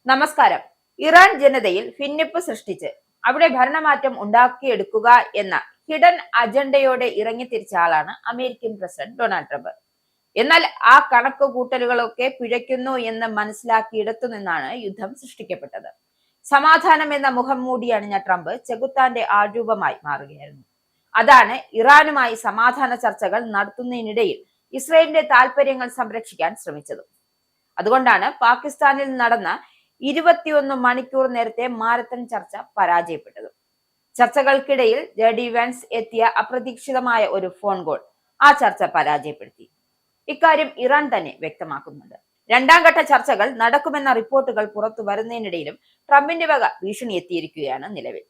നമസ്കാരം. ഇറാൻ ജനതയിൽ ഭിന്നിപ്പ് സൃഷ്ടിച്ച് അവിടെ ഭരണമാറ്റം ഉണ്ടാക്കിയെടുക്കുക എന്ന ഹിഡൻ അജണ്ടയോടെ ഇറങ്ങിത്തിരിച്ച ആളാണ് അമേരിക്കൻ പ്രസിഡന്റ് ഡൊണാൾഡ് ട്രംപ്. എന്നാൽ ആ കണക്ക് കൂട്ടലുകളൊക്കെ പിഴയ്ക്കുന്നു എന്ന് മനസ്സിലാക്കിയിടത്തു നിന്നാണ് യുദ്ധം സൃഷ്ടിക്കപ്പെട്ടത്. സമാധാനം എന്ന മുഖം മൂടി അണിഞ്ഞ ട്രംപ് ചെകുത്താന്റെ ആൾരൂപമായി മാറുകയായിരുന്നു. അതാണ് ഇറാനുമായി സമാധാന ചർച്ചകൾ നടത്തുന്നതിനിടയിൽ ഇസ്രയേലിന്റെ താൽപര്യങ്ങൾ സംരക്ഷിക്കാൻ ശ്രമിച്ചത്. അതുകൊണ്ടാണ് പാകിസ്ഥാനിൽ നടന്ന 21 മണിക്കൂർ നേരത്തെ മാരത്തൺ ചർച്ച പരാജയപ്പെട്ടത്. ചർച്ചകൾക്കിടയിൽ ജെഡി വാൻസ് എത്തിയ അപ്രതീക്ഷിതമായ ഒരു ഫോൺ കോൾ ആ ചർച്ച പരാജയപ്പെടുത്തി. ഇക്കാര്യം ഇറാൻ തന്നെ വ്യക്തമാക്കുന്നുണ്ട്. രണ്ടാം ഘട്ട ചർച്ചകൾ നടക്കുമെന്ന റിപ്പോർട്ടുകൾ പുറത്തു വരുന്നതിനിടയിലും ട്രംപിന്റെ വക ഭീഷണി എത്തിയിരിക്കുകയാണ് നിലവിൽ.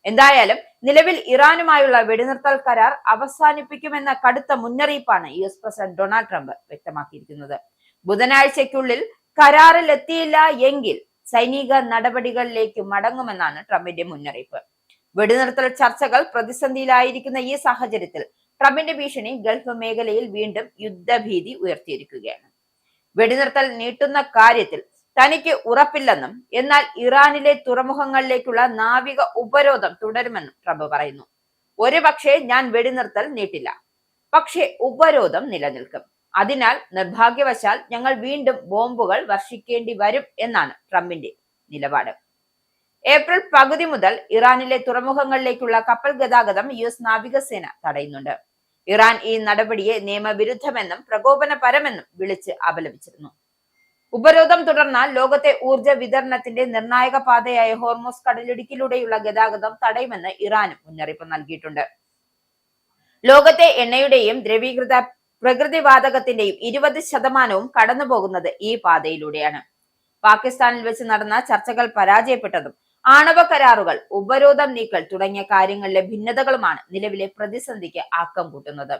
എന്തായാലും നിലവിൽ ഇറാനുമായുള്ള വെടിനിർത്തൽ കരാർ അവസാനിപ്പിക്കുമെന്ന കടുത്ത മുന്നറിയിപ്പാണ് US പ്രസിഡന്റ് ഡൊണാൾഡ് ട്രംപ് വ്യക്തമാക്കിയിരിക്കുന്നത്. ബുധനാഴ്ചയ്ക്കുള്ളിൽ കരാറിൽ എത്തിയില്ല എങ്കിൽ സൈനിക നടപടികളിലേക്ക് മടങ്ങുമെന്നാണ് ട്രംപിന്റെ മുന്നറിയിപ്പ്. വെടിനിർത്തൽ ചർച്ചകൾ പ്രതിസന്ധിയിലായിരിക്കുന്ന ഈ സാഹചര്യത്തിൽ ട്രംപിന്റെ ഭീഷണി ഗൾഫ് മേഖലയിൽ വീണ്ടും യുദ്ധഭീതി ഉയർത്തിയിരിക്കുകയാണ്. വെടിനിർത്തൽ നീട്ടുന്ന കാര്യത്തിൽ തനിക്ക് ഉറപ്പില്ലെന്നും എന്നാൽ ഇറാനിലെ തുറമുഖങ്ങളിലേക്കുള്ള നാവിക ഉപരോധം തുടരുമെന്നും ട്രംപ് പറയുന്നു. ഒരുപക്ഷെ ഞാൻ വെടിനിർത്തൽ നീട്ടില്ല, പക്ഷേ ഉപരോധം നിലനിൽക്കും. അതിനാൽ നിർഭാഗ്യവശാൽ ഞങ്ങൾ വീണ്ടും ബോംബുകൾ വർഷിക്കേണ്ടി വരും എന്നാണ് ട്രംപിന്റെ നിലപാട്. ഏപ്രിൽ പകുതി മുതൽ ഇറാനിലെ തുറമുഖങ്ങളിലേക്കുള്ള കപ്പൽ ഗതാഗതം US നാവികസേന തടയുന്നുണ്ട്. ഇറാൻ ഈ നടപടിയെ നിയമവിരുദ്ധമെന്നും പ്രകോപനപരമെന്നും വിളിച്ച് അപലപിച്ചിരുന്നു. ഉപരോധം തുടർന്നാൽ ലോകത്തെ ഊർജ വിതരണത്തിന്റെ നിർണായക പാതയായ ഹോർമോസ് കടലിടുക്കിലൂടെയുള്ള ഗതാഗതം തടയുമെന്ന് ഇറാനും മുന്നറിയിപ്പ് നൽകിയിട്ടുണ്ട്. ലോകത്തെ എണ്ണയുടെയും ദ്രവീകൃത പ്രകൃതിവാതകത്തിന്റെയും 20% കടന്നുപോകുന്നത് ഈ പാതയിലൂടെയാണ്. പാകിസ്ഥാനിൽ വെച്ച് നടന്ന ചർച്ചകൾ പരാജയപ്പെട്ടതും ആണവ കരാറുകൾ, ഉപരോധം നീക്കൽ തുടങ്ങിയ കാര്യങ്ങളിലെ ഭിന്നതകളുമാണ് നിലവിലെ പ്രതിസന്ധിക്ക് ആക്കം കൂട്ടുന്നത്.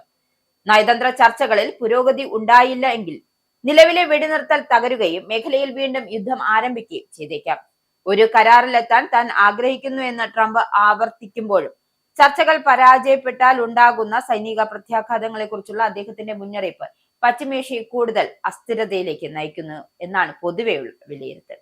നയതന്ത്ര ചർച്ചകളിൽ പുരോഗതി ഉണ്ടായില്ല എങ്കിൽ നിലവിലെ വെടിനിർത്തൽ തകരുകയും മേഖലയിൽ വീണ്ടും യുദ്ധം ആരംഭിക്കുകയും ചെയ്തേക്കാം. ഒരു കരാറിലെത്താൻ താൻ ആഗ്രഹിക്കുന്നു എന്ന് ട്രംപ് ആവർത്തിക്കുമ്പോഴും ചർച്ചകൾ പരാജയപ്പെട്ടാൽ ഉണ്ടാകുന്ന സൈനിക പ്രത്യാഘാതങ്ങളെ കുറിച്ചുള്ള അദ്ദേഹത്തിന്റെ മുന്നറിയിപ്പ് പശ്ചിമേഷ്യയെ കൂടുതൽ അസ്ഥിരതയിലേക്ക് നയിക്കുന്നു എന്നാണ് പൊതുവെയുള്ള വിലയിരുത്തൽ.